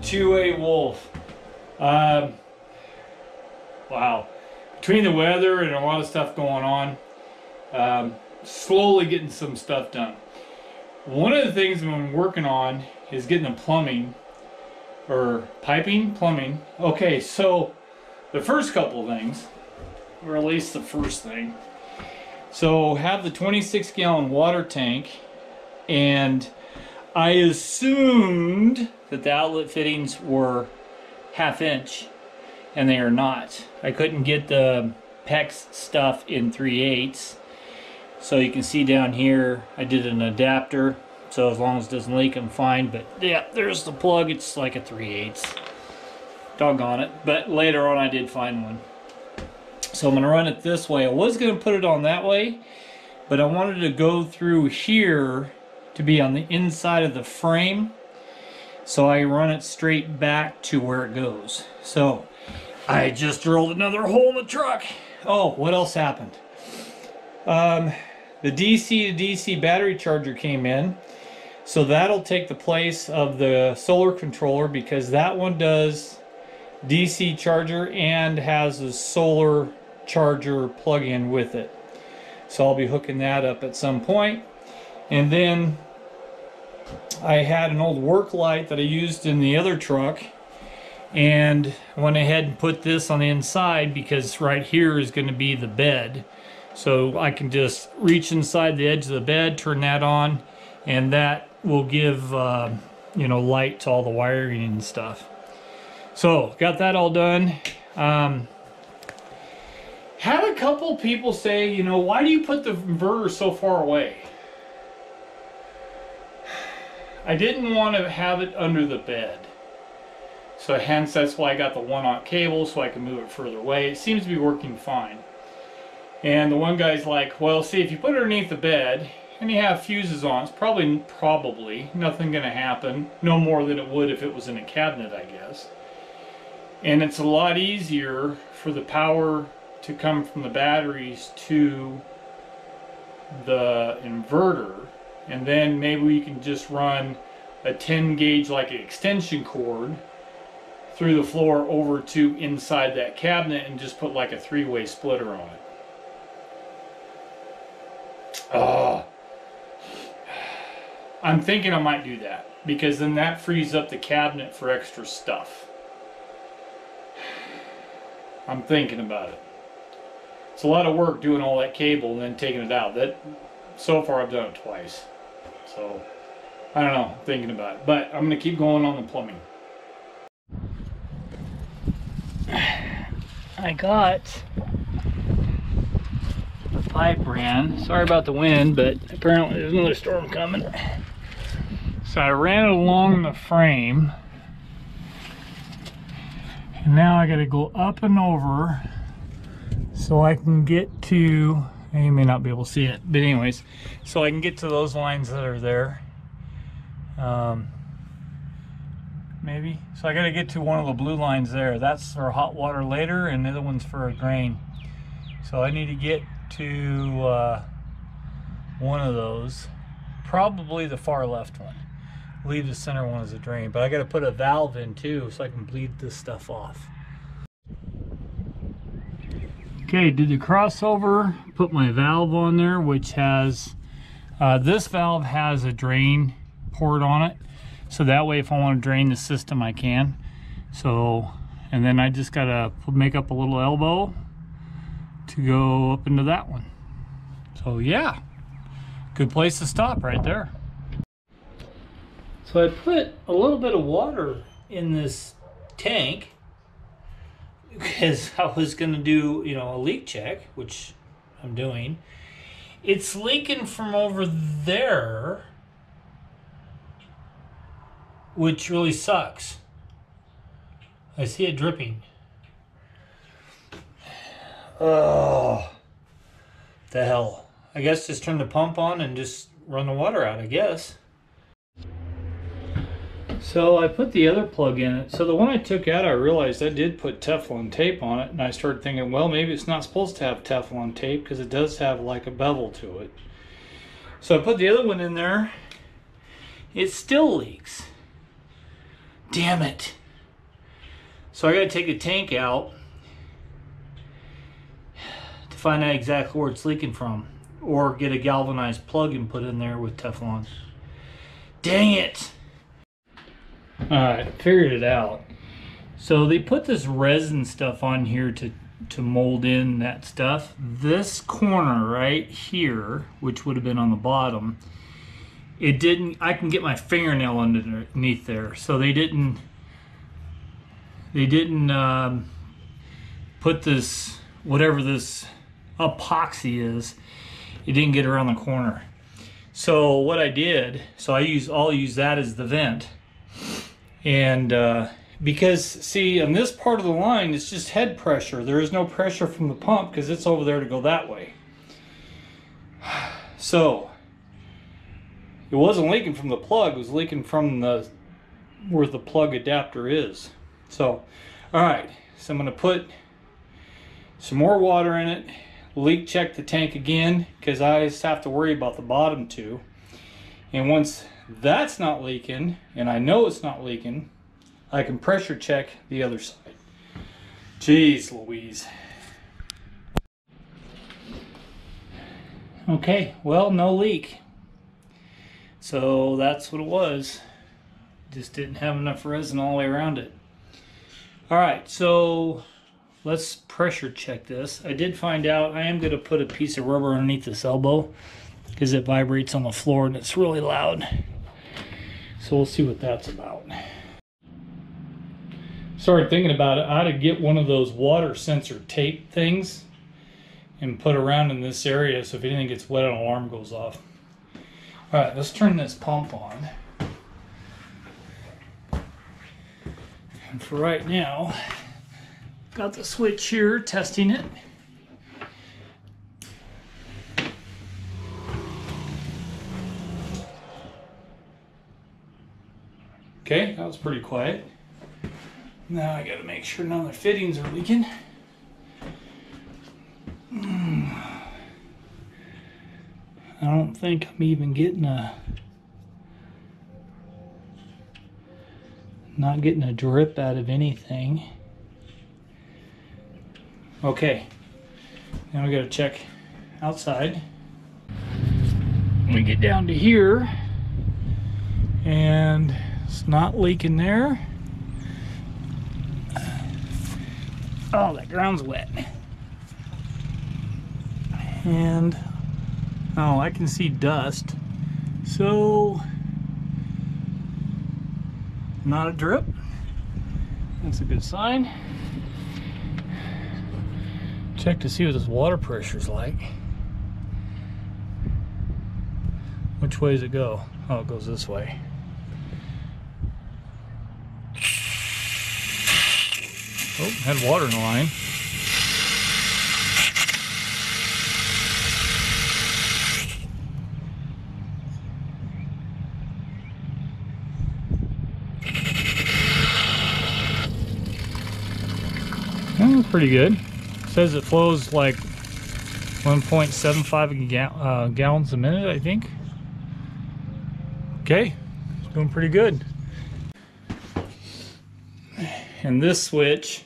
to a wolf. Wow. Between the weather and a lot of stuff going on, slowly getting some stuff done. One of the things I've been working on is getting the plumbing, or plumbing. Okay, so the first couple of things, or at least the first thing. So have the 26-gallon water tank, and I assumed that the outlet fittings were 1/2 inch, and they are not. I couldn't get the PEX stuff in 3/8. So you can see down here, I did an adapter. So as long as it doesn't leak, I'm fine. But yeah, there's the plug. It's like a 3/8. Doggone it. But later on, I did find one. So I'm going to run it this way. I was going to put it on that way, but I wanted to go through here to be on the inside of the frame. So I run it straight back to where it goes. So I just drilled another hole in the truck. Oh, what else happened? The DC to DC battery charger came in. So that'll take the place of the solar controller, because that one does DC charger and has a solar charger plug-in with it. So I'll be hooking that up at some point. And then I had an old work light that I used in the other truck, and went ahead and put this on the inside, because right here is going to be the bed. So I can just reach inside the edge of the bed, turn that on, and that will give you know, light to all the wiring and stuff. So got that all done. Had a couple people say, you know, why do you put the inverter so far away? I didn't want to have it under the bed. So hence that's why I got the 1-aught cable, so I can move it further away. It seems to be working fine. And the one guy's like, well, see, if you put it underneath the bed and you have fuses on, it's probably nothing gonna happen. No more than it would if it was in a cabinet, I guess. And it's a lot easier for the power to come from the batteries to the inverter. And then maybe we can just run a 10 gauge like an extension cord through the floor over to inside that cabinet and just put like a 3-way splitter on it. I'm thinking I might do that, because then that frees up the cabinet for extra stuff. I'm thinking about it. It's a lot of work doing all that cable and then taking it out. That, so far I've done it twice. So, I don't know, I'm thinking about it. But I'm going to keep going on the plumbing. I got the pipe ran. Sorry about the wind, but apparently there's another storm coming. So I ran it along the frame. And now I got to go up and over so I can get to, you may not be able to see it, but anyways, so I can get to those lines that are there. Maybe. So I got to get to one of the blue lines there. That's for hot water later, and the other one's for a drain. So I need to get to one of those, probably the far left one. Leave the center one as a drain, but I got to put a valve in too so I can bleed this stuff off. Okay, did the crossover, put my valve on there, which has this valve has a drain port on it, so that way if I want to drain the system I can. So, and then I just gotta make up a little elbow to go up into that one. So yeah, good place to stop right there. So I put a little bit of water in this tank because I was going to do, you know, a leak check, which I'm doing. It's leaking from over there, which really sucks. I see it dripping. Oh, the hell. I guess just turn the pump on and just run the water out, I guess. So I put the other plug in it. So the one I took out, I realized I did put Teflon tape on it, and I started thinking, well, maybe it's not supposed to have Teflon tape because it does have like a bevel to it. So I put the other one in there. It still leaks. Damn it. So I gotta take the tank out to find out exactly where it's leaking from, or get a galvanized plug and put in there with Teflon. Dang it. Alright, figured it out. So they put this resin stuff on here to mold in that stuff. This corner right here, which would have been on the bottom, it didn't, I can get my fingernail underneath there. So they didn't put this, whatever this epoxy is, it didn't get around the corner. So what I did, I'll use that as the vent. And because see, on this part of the line, it's just head pressure. There is no pressure from the pump because it's over there to go that way. So it wasn't leaking from the plug, it was leaking from where the plug adapter is. So, all right, so I'm gonna put some more water in it, leak check the tank again, because I just have to worry about the bottom two. And once that's not leaking, and I know it's not leaking, I can pressure check the other side. Jeez Louise. Okay, well, no leak. So that's what it was. Just didn't have enough resin all the way around it. Alright, so let's pressure check this. I did find out I am going to put a piece of rubber underneath this elbow because it vibrates on the floor and it's really loud. So we'll see what that's about. Started thinking about it. I ought to get one of those water sensor tape things and put around in this area so if anything gets wet, an alarm goes off. Alright, let's turn this pump on. And for right now, got the switch here, testing it. Okay, that was pretty quiet. Now I gotta make sure none of the fittings are leaking. I don't think I'm even getting not getting a drip out of anything. Okay, now we gotta check outside. We get down to here and it's not leaking there. Oh, that ground's wet. And oh, I can see dust. So not a drip. That's a good sign. Check to see what this water pressure's like. Which way does it go? Oh, it goes this way. Oh, had water in the line. That's pretty good. It says it flows like 1.75 gallons a minute, I think. Okay, it's doing pretty good. And this switch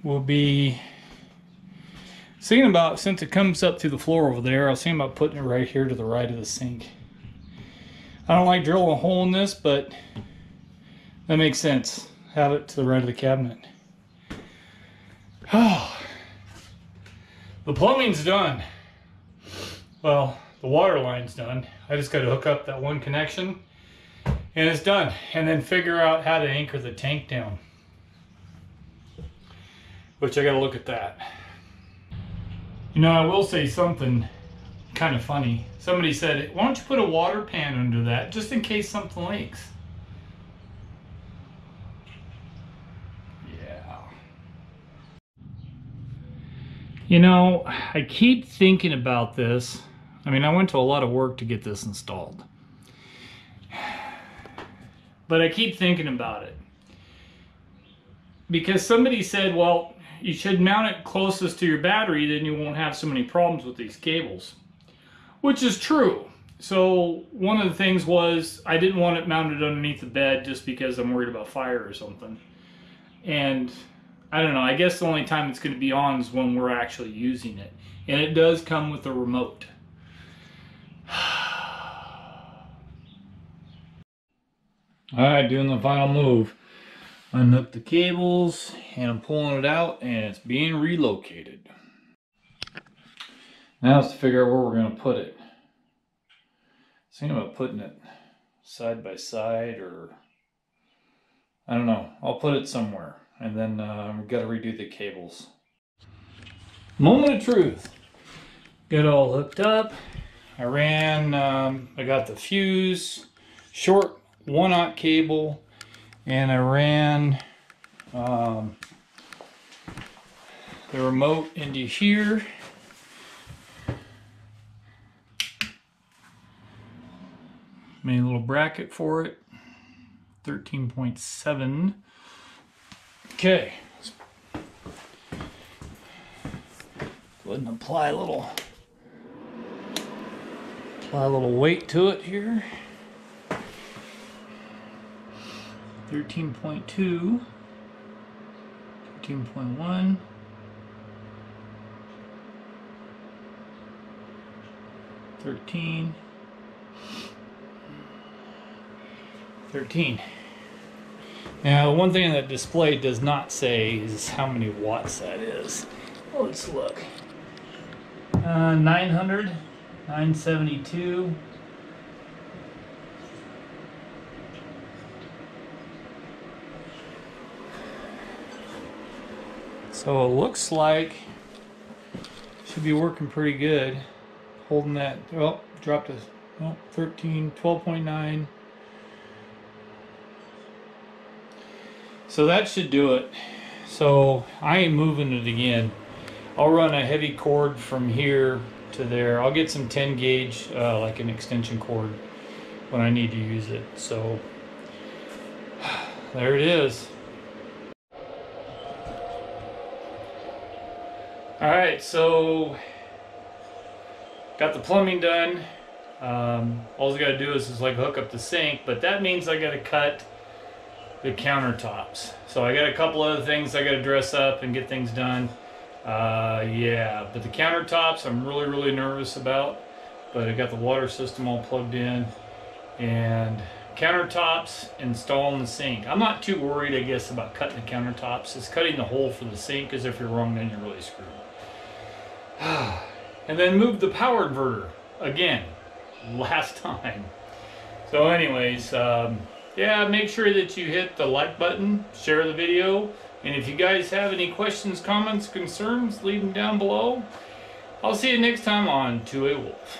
will be thinking about, since it comes up through the floor over there, I was thinking about putting it right here to the right of the sink. I don't like drilling a hole in this, but that makes sense. Have it to the right of the cabinet. Oh, the plumbing's done. Well, the water line's done. I just got to hook up that one connection and it's done. And then figure out how to anchor the tank down, which I got to look at that. You know, I will say something kind of funny. Somebody said, why don't you put a water pan under that just in case something leaks? Yeah. You know, I keep thinking about this. I mean, I went to a lot of work to get this installed. But I keep thinking about it. Because somebody said, well, you should mount it closest to your battery, then you won't have so many problems with these cables. Which is true. So one of the things was I didn't want it mounted underneath the bed just because I'm worried about fire or something. And I don't know, I guess the only time it's going to be on is when we're actually using it. And it does come with a remote. Alright, doing the final move. Unhook the cables and I'm pulling it out and it's being relocated. Now it's to figure out where we're going to put it. Thinking about putting it side by side, or I don't know. I'll put it somewhere, and then we've got to redo the cables. Moment of truth. Got it all hooked up. I got the fuse, short 1/0 cable, and I ran the remote into here. Made a little bracket for it, 13.7. Okay, let's go ahead and apply a little weight to it here. 13.2, 13.1. 13. Now, one thing that display does not say is how many watts that is. Let's look. 900, 972. So it looks like should be working pretty good. Holding that, oh, dropped to 13, 12.9. So that should do it. So I ain't moving it again. I'll run a heavy cord from here to there. I'll get some 10 gauge, like an extension cord when I need to use it. So there it is. Alright, so got the plumbing done. All I gotta do is like hook up the sink, but that means I gotta cut the countertops. So I got a couple other things I got to dress up and get things done. Yeah, but the countertops I'm really nervous about. But I got the water system all plugged in, and countertops, installing the sink. I'm not too worried, I guess, about cutting the countertops. It's cutting the hole for the sink, because if you're wrong, then you're really screwed. And then move the power inverter again, last time. So anyways, yeah, make sure that you hit the like button, share the video, and if you guys have any questions, comments, concerns, leave them down below. I'll see you next time on To A Wolf.